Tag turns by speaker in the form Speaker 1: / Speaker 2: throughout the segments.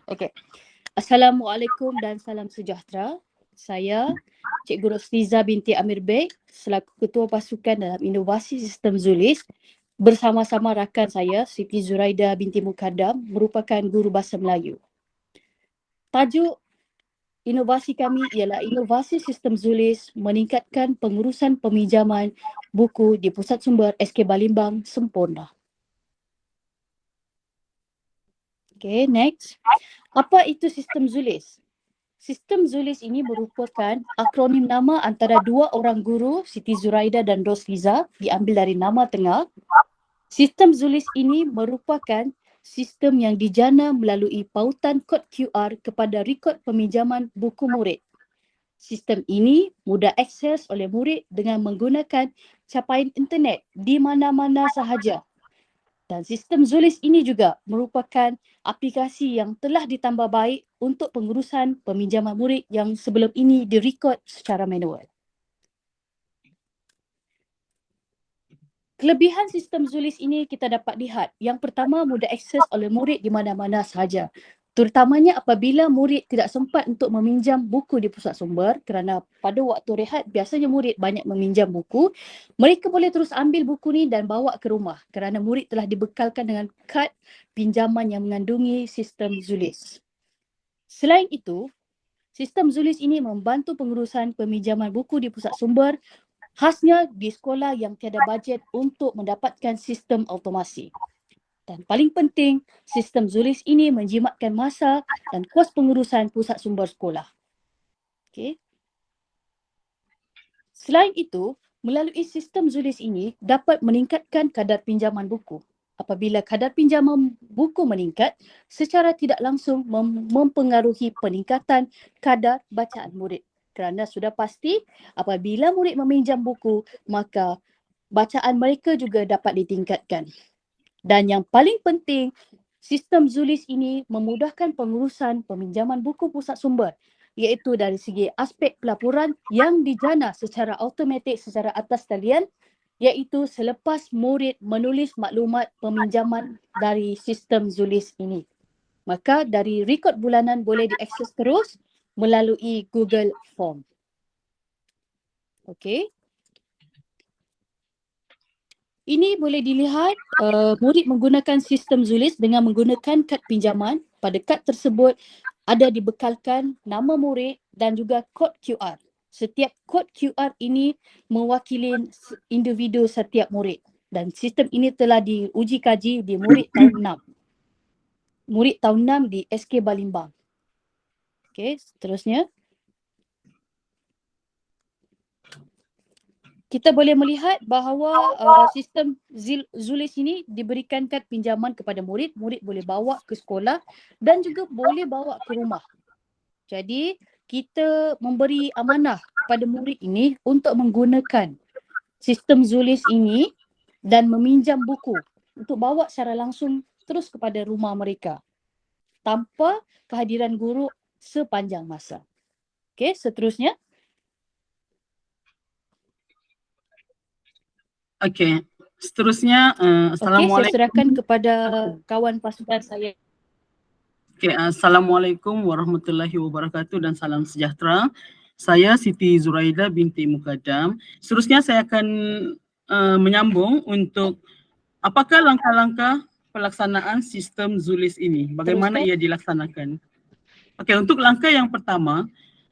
Speaker 1: Okey. Assalamualaikum dan salam sejahtera. Saya Cikgu Rosliza binti Amir Beg selaku Ketua Pasukan dalam Inovasi Sistem Zulis bersama-sama rakan saya Siti Zuraida binti Mukaddam merupakan guru Bahasa Melayu. Tajuk inovasi kami ialah Inovasi Sistem Zulis meningkatkan pengurusan peminjaman buku di Pusat Sumber SK Balimbang sempurna. Okay, next. Apa itu sistem Zulis? Sistem Zulis ini merupakan akronim nama antara dua orang guru, Siti Zuraida dan Rosliza, diambil dari nama tengah. Sistem Zulis ini merupakan sistem yang dijana melalui pautan kod QR kepada rekod peminjaman buku murid. Sistem ini mudah akses oleh murid dengan menggunakan capaian internet di mana-mana sahaja. Dan sistem Zulis ini juga merupakan aplikasi yang telah ditambah baik untuk pengurusan peminjaman murid yang sebelum ini direkod secara manual. Kelebihan sistem Zulis ini kita dapat lihat. Yang pertama, mudah akses oleh murid di mana-mana sahaja. Terutamanya apabila murid tidak sempat untuk meminjam buku di pusat sumber kerana pada waktu rehat biasanya murid banyak meminjam buku. Mereka boleh terus ambil buku ni dan bawa ke rumah kerana murid telah dibekalkan dengan kad pinjaman yang mengandungi sistem Zulis. Selain itu, sistem Zulis ini membantu pengurusan peminjaman buku di pusat sumber khasnya di sekolah yang tiada bajet untuk mendapatkan sistem automasi. Dan paling penting, sistem Zulis ini menjimatkan masa dan kos pengurusan pusat sumber sekolah. Okay. Selain itu, melalui sistem Zulis ini dapat meningkatkan kadar pinjaman buku. Apabila kadar pinjaman buku meningkat, secara tidak langsung mempengaruhi peningkatan kadar bacaan murid. Kerana sudah pasti apabila murid meminjam buku, maka bacaan mereka juga dapat ditingkatkan. Dan yang paling penting, sistem Zulis ini memudahkan pengurusan peminjaman buku pusat sumber, iaitu dari segi aspek pelaporan yang dijana secara automatik secara atas talian, iaitu selepas murid menulis maklumat peminjaman dari sistem Zulis ini. Maka dari rekod bulanan boleh diakses terus melalui Google Form. Okey. Ini boleh dilihat murid menggunakan sistem Zulis dengan menggunakan kad pinjaman. Pada kad tersebut ada dibekalkan nama murid dan juga kod QR. Setiap kod QR ini mewakili individu setiap murid. Dan sistem ini telah diuji kaji di murid tahun 6. Murid tahun 6 di SK Balimbang. Okey, seterusnya. Kita boleh melihat bahawa sistem Zulis ini diberikan kad pinjaman kepada murid. Murid boleh bawa ke sekolah dan juga boleh bawa ke rumah. Jadi kita memberi amanah kepada murid ini untuk menggunakan sistem Zulis ini dan meminjam buku untuk bawa secara langsung terus kepada rumah mereka tanpa kehadiran guru sepanjang masa. Okey, seterusnya.
Speaker 2: Okey, seterusnya
Speaker 1: Assalamualaikum. Saya serahkan kepada kawan pasukan saya.
Speaker 2: Okey, Assalamualaikum warahmatullahi wabarakatuh dan salam sejahtera. Saya Siti Zuraida binti Mukaddam. Seterusnya saya akan menyambung untuk apakah langkah-langkah pelaksanaan sistem Zulis ini, bagaimana ia dilaksanakan. Okey, untuk langkah yang pertama,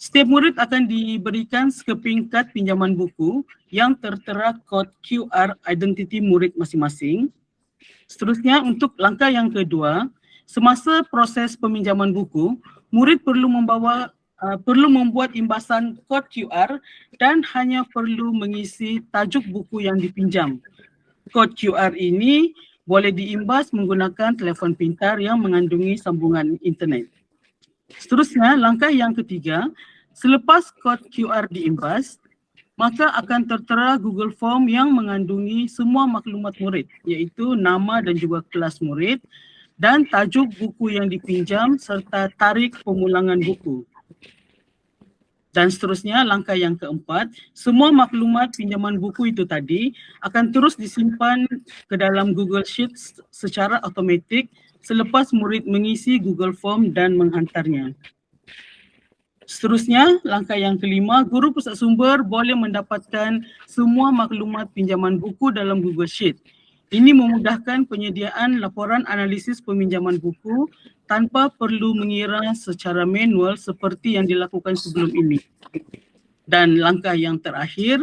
Speaker 2: setiap murid akan diberikan sekeping kad pinjaman buku yang tertera kod QR identiti murid masing-masing. Seterusnya, untuk langkah yang kedua, semasa proses peminjaman buku, murid perlu membuat imbasan kod QR dan hanya perlu mengisi tajuk buku yang dipinjam. Kod QR ini boleh diimbas menggunakan telefon pintar yang mengandungi sambungan internet. Seterusnya, langkah yang ketiga, selepas kod QR diimbas, maka akan tertera Google Form yang mengandungi semua maklumat murid, iaitu nama dan juga kelas murid dan tajuk buku yang dipinjam serta tarikh pemulangan buku. Dan seterusnya, langkah yang keempat, semua maklumat pinjaman buku itu tadi akan terus disimpan ke dalam Google Sheets secara automatik selepas murid mengisi Google Form dan menghantarnya. Seterusnya, langkah yang kelima, guru pusat sumber boleh mendapatkan semua maklumat pinjaman buku dalam Google Sheet. Ini memudahkan penyediaan laporan analisis peminjaman buku tanpa perlu mengira secara manual seperti yang dilakukan sebelum ini. Dan langkah yang terakhir,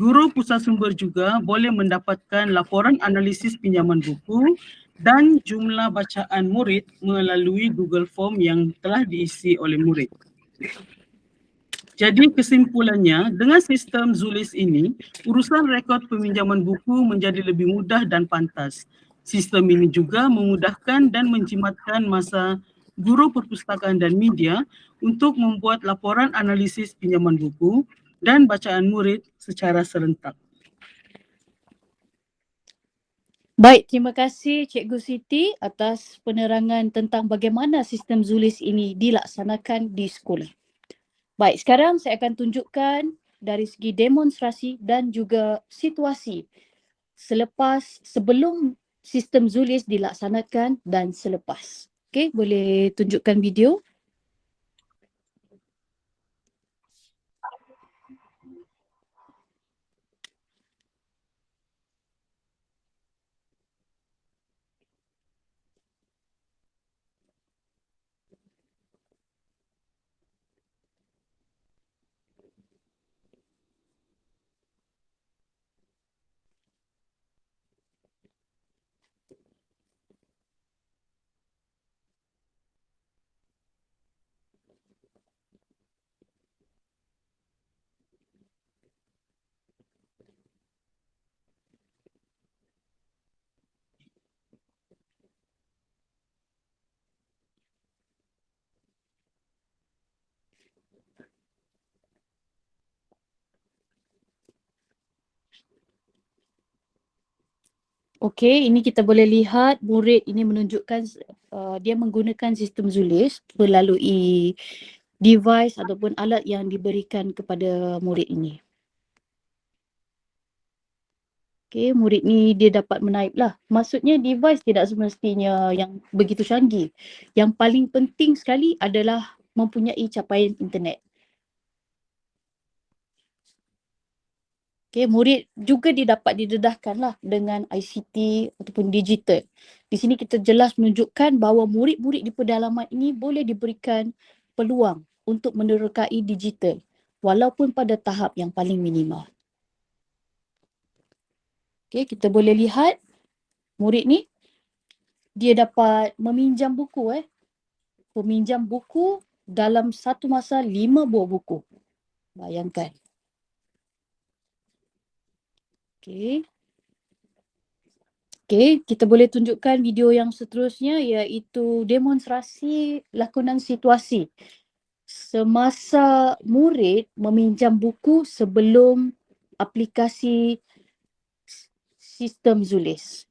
Speaker 2: guru pusat sumber juga boleh mendapatkan laporan analisis pinjaman buku dan jumlah bacaan murid melalui Google Form yang telah diisi oleh murid. Jadi kesimpulannya, dengan sistem Zulis ini, urusan rekod peminjaman buku menjadi lebih mudah dan pantas. Sistem ini juga memudahkan dan menjimatkan masa guru perpustakaan dan media untuk membuat laporan analisis pinjaman buku dan bacaan murid secara serentak.
Speaker 1: Baik, terima kasih Cikgu Siti atas penerangan tentang bagaimana sistem Zulis ini dilaksanakan di sekolah. Baik, sekarang saya akan tunjukkan dari segi demonstrasi dan juga situasi sebelum sistem Zulis dilaksanakan dan selepas. Okey, boleh tunjukkan video. Okey, ini kita boleh lihat murid ini menunjukkan dia menggunakan sistem Zulis melalui device ataupun alat yang diberikan kepada murid ini. Okey, murid ni dia dapat menaip lah. Maksudnya device tidak semestinya yang begitu canggih. Yang paling penting sekali adalah mempunyai capaian internet. Okey, murid juga dia dapat didedahkan lah dengan ICT ataupun digital. Di sini kita jelas menunjukkan bahawa murid-murid di pedalaman ini boleh diberikan peluang untuk menerokai digital walaupun pada tahap yang paling minimal. Okey, kita boleh lihat murid ni dia dapat meminjam buku peminjam buku dalam satu masa 5 buah buku. Bayangkan. Okey. Okey, kita boleh tunjukkan video yang seterusnya iaitu demonstrasi lakonan situasi semasa murid meminjam buku sebelum aplikasi sistem Zulis.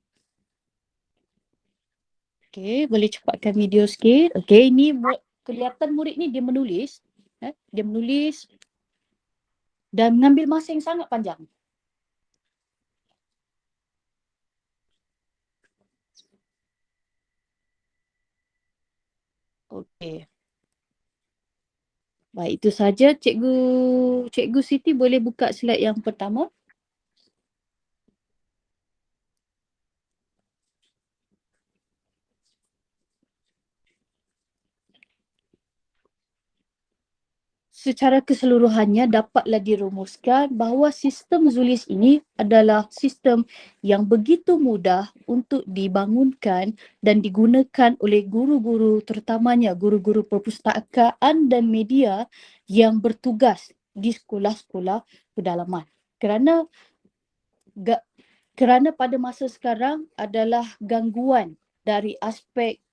Speaker 1: Okey, boleh cepatkan video sikit. Okey, ini kelihatan murid ni dia menulis. Dia menulis dan mengambil masa yang sangat panjang. Okey. Baik, itu saja. Cikgu Siti boleh buka slide yang pertama. Secara keseluruhannya dapatlah dirumuskan bahawa sistem Zulis ini adalah sistem yang begitu mudah untuk dibangunkan dan digunakan oleh guru-guru, terutamanya guru-guru perpustakaan dan media yang bertugas di sekolah-sekolah pedalaman. Kerana pada masa sekarang adalah gangguan dari aspek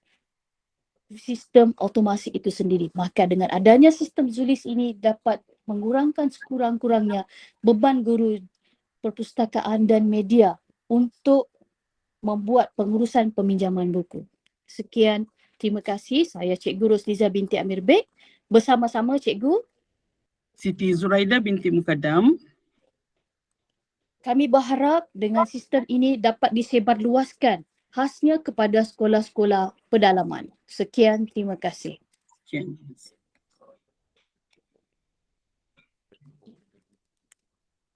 Speaker 1: sistem automasi itu sendiri. Maka dengan adanya sistem Zulis ini dapat mengurangkan sekurang-kurangnya beban guru perpustakaan dan media untuk membuat pengurusan peminjaman buku. Sekian, terima kasih. Saya Cikgu Rosliza binti Amir Bek bersama-sama Cikgu
Speaker 2: Siti Zuraida binti Mukaddam.
Speaker 1: Kami berharap dengan sistem ini dapat disebarluaskan khasnya kepada sekolah-sekolah pedalaman. Sekian, terima kasih.
Speaker 2: Sekian.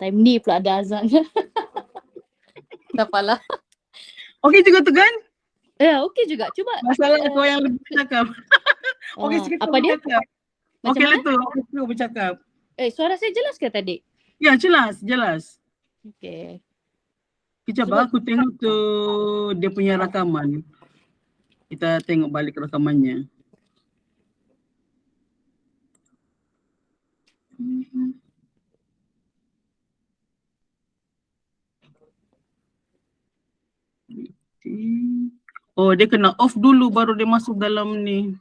Speaker 1: Time ni pula ada azan. Tak apalah.
Speaker 2: Okey juga tu kan?
Speaker 1: Ya, okey juga. Cuba.
Speaker 2: Masalah kau yang lebih bercakap. Okey sikit
Speaker 1: apa dia?
Speaker 2: bercakap.
Speaker 1: Macam
Speaker 2: Okey
Speaker 1: mana?
Speaker 2: lah tu, okey tu bercakap.
Speaker 1: Suara saya jelas ke tadi?
Speaker 2: Ya, jelas.
Speaker 1: Okey.
Speaker 2: Kejap aku tengok tu dia punya rakaman. Kita tengok balik rakamannya. Oh, dia kena off dulu baru dia masuk dalam ni.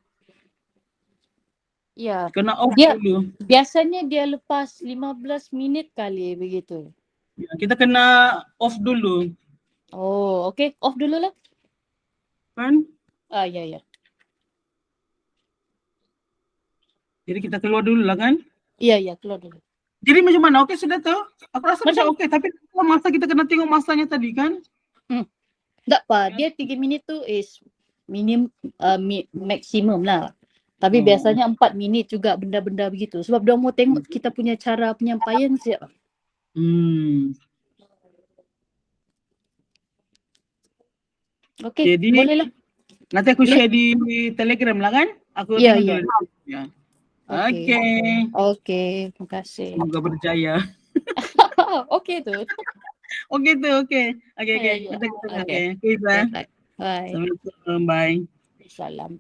Speaker 1: Ya.
Speaker 2: Kena off
Speaker 1: Dia
Speaker 2: dulu.
Speaker 1: biasanya dia lepas 15 minit kali begitu.
Speaker 2: Ya, kita kena off dulu.
Speaker 1: Oh, okey. Off dulu lah.
Speaker 2: Kan?
Speaker 1: Ya.
Speaker 2: Jadi kita keluar dulu lah kan?
Speaker 1: Ya, keluar dulu.
Speaker 2: Jadi macam mana? Okey sudah tu? Aku rasa macam
Speaker 1: Macam-
Speaker 2: okey, tapi masa kita kena tengok masanya tadi kan?
Speaker 1: Tak apa, dia 3 minit tu is maksimum lah. Tapi biasanya 4 minit juga benda-benda begitu. Sebab dia mau tengok kita punya cara penyampaian siap. Okey,
Speaker 2: Jadi
Speaker 1: boleh lah.
Speaker 2: nanti aku share di Telegram lah kan? Aku
Speaker 1: Ya,
Speaker 2: tengok dulu. Ya.
Speaker 1: Okey, terima kasih.
Speaker 2: Semoga berjaya.
Speaker 1: Okey tu.
Speaker 2: Okey tu, okey. Okey.
Speaker 1: Ya.
Speaker 2: Kita
Speaker 1: Okey.
Speaker 2: okey.
Speaker 1: Bye.
Speaker 2: Assalamualaikum. Bye.
Speaker 1: Salam.